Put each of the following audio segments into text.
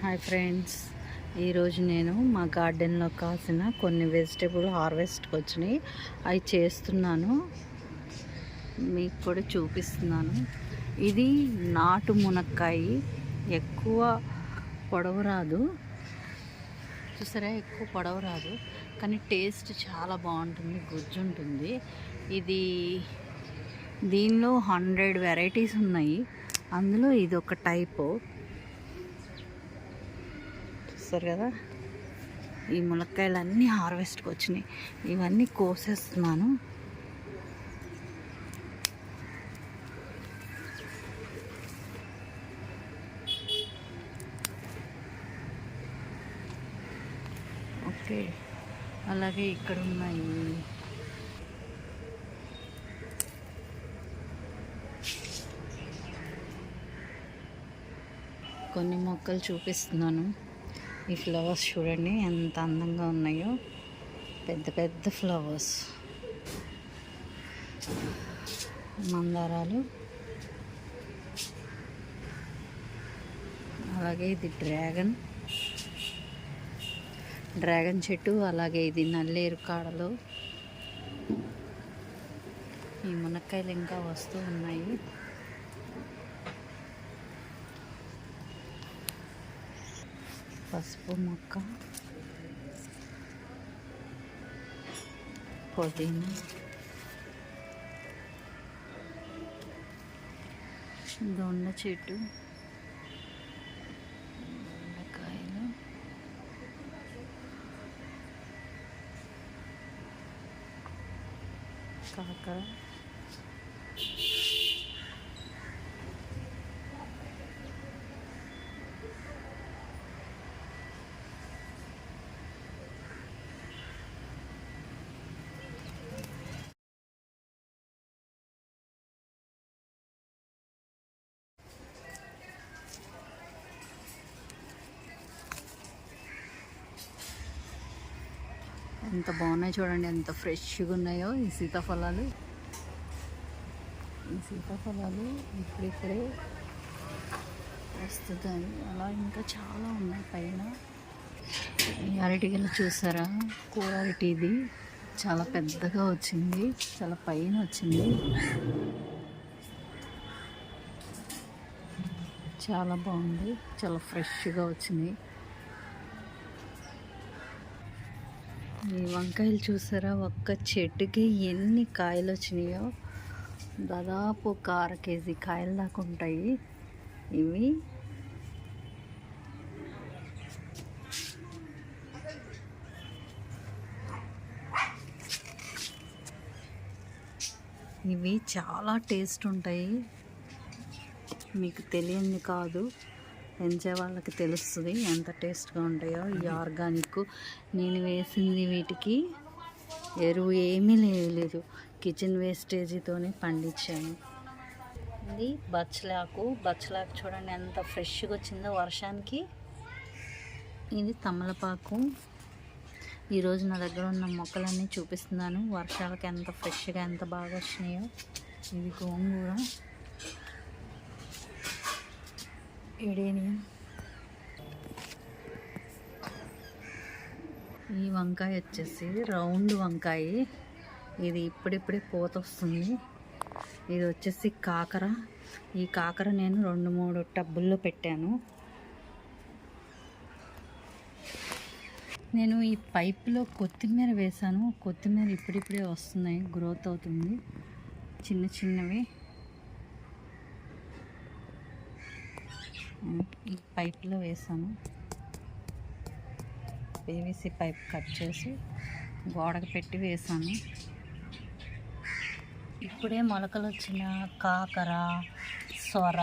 Hi friends, ఈరోజు నేను మా గార్డెన్లో కాసిన కొన్ని వెజిటేబుల్ హార్వెస్ట్కి వచ్చినాయి. అవి చేస్తున్నాను, మీకు కూడా చూపిస్తున్నాను. ఇది నాటు మునక్కాయ, ఎక్కువ పొడవు రాదు, చూసారా, ఎక్కువ పొడవు రాదు, కానీ టేస్ట్ చాలా బాగుంటుంది, గుజ్జు ఉంటుంది. ఇది దీనిలో 100 వెరైటీస్ ఉన్నాయి, అందులో ఇది ఒక టైపు. చూస్తారు కదా, ఈ ములక్కాయలన్నీ హార్వెస్ట్కి వచ్చినాయి. ఇవన్నీ కోసేస్తున్నాను. ఓకే, అలాగే ఇక్కడ ఉన్నాయి. కొన్ని మొక్కలు చూపిస్తున్నాను. ఈ ఫ్లవర్స్ చూడండి ఎంత అందంగా ఉన్నాయో, పెద్ద పెద్ద ఫ్లవర్స్, మందారాలు. అలాగే ఇది డ్రాగన్ చెట్టు. అలాగే ఇది నల్లేరు కాడలు. ఈ మునక్కాయలు ఇంకా వస్తూ ఉన్నాయి. పసుపు మొక్క, పుదీనా, దొండ చెట్టు, దొండకాయలు, కాకర, ఎంత బాగున్నాయి చూడండి, ఎంత ఫ్రెష్గా ఉన్నాయో ఈ సీతాఫలాలు. ఇప్పుడిప్పుడే వస్తుంటాయి. అలా ఇంకా చాలా ఉన్నాయి పైన. ఈ అరటిగెల చూసారా, కూర అరటి, ఇది చాలా పెద్దగా వచ్చింది, చాలా పైన వచ్చింది, చాలా బాగుంది, చాలా ఫ్రెష్గా వచ్చింది. ఈ వంకాయలు చూసారా, ఒక్క చెట్టుకి ఎన్ని కాయలు వచ్చినాయో, దాదాపు ఒక 1/2 కేజీ కాయలు దాకా ఉంటాయి ఇవి. ఇవి చాలా టేస్ట్ ఉంటాయి, మీకు తెలియంది కాదు, పెంచే వాళ్ళకి తెలుస్తుంది ఎంత టేస్ట్గా ఉంటాయో. ఈ ఆర్గానిక్, నేను వేసింది వీటికి ఎరువు ఏమీ లేదు, కిచెన్ వేస్టేజీతోనే పండించాను. ఇది బచ్చలాకు చూడండి ఎంత ఫ్రెష్గా వచ్చిందో వర్షానికి. ఇది తమలపాకు. ఈరోజు నా దగ్గర ఉన్న మొక్కలన్నీ చూపిస్తున్నాను, వర్షాలకి ఎంత ఫ్రెష్గా ఎంత బాగా వచ్చినాయో. ఇది గోంగూర, ఎడేనియం. ఈ వంకాయ వచ్చేసి రౌండ్ వంకాయ, ఇది ఇప్పుడిప్పుడే పూత వస్తుంది. ఇది వచ్చేసి కాకర. ఈ కాకర నేను 2-3 టబ్బుల్లో పెట్టాను. నేను ఈ పైపులో కొత్తిమీర వేసాను, కొత్తిమీర ఇప్పుడిప్పుడే వస్తున్నాయి, గ్రోత్ అవుతుంది, చిన్న చిన్నవి. ఈ పైపులో వేసాను, పీవీసీ పైప్ కట్ చేసి గోడకు పెట్టి వేసాను. ఇప్పుడే మొలకలు వచ్చిన కాకర, సొర,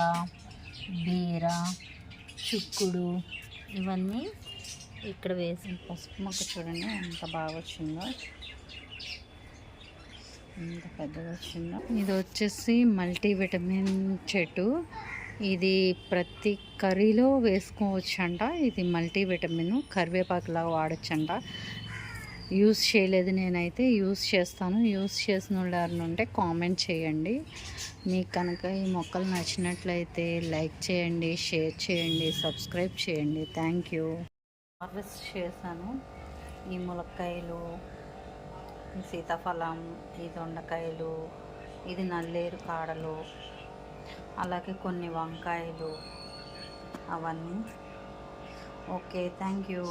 బీర, చుక్కుడు ఇవన్నీ ఇక్కడ వేసిన. పసుపు మొక్క చూడండి ఎంత బాగా వచ్చిందో, ఎంత పెద్దగా వచ్చిందో. ఇది వచ్చేసి మల్టీవిటమిన్ చెట్టు, ఇది ప్రతి కర్రీలో వేసుకోవచ్చంట. ఇది మల్టీవిటమిన్, కరివేపాకులాగా వాడచ్చంట. యూస్ చేయలేదు, నేనైతే యూస్ చేస్తాను. యూస్ చేసిన వాళ్ళు ఎవరైనా ఉంటే కామెంట్ చేయండి. మీకు కనుక ఈ మొక్కలు నచ్చినట్లయితే లైక్ చేయండి, షేర్ చేయండి, సబ్స్క్రైబ్ చేయండి. Thank you. హార్వెస్ట్ చేశాను. ఈ ములక్కాయలు, ఈ సీతాఫలం, ఈ దొండకాయలు, ఇది నల్లేరు కాడలు, అలాగే కొన్ని వంకాయలు, అవన్నీ. Okay, thank you.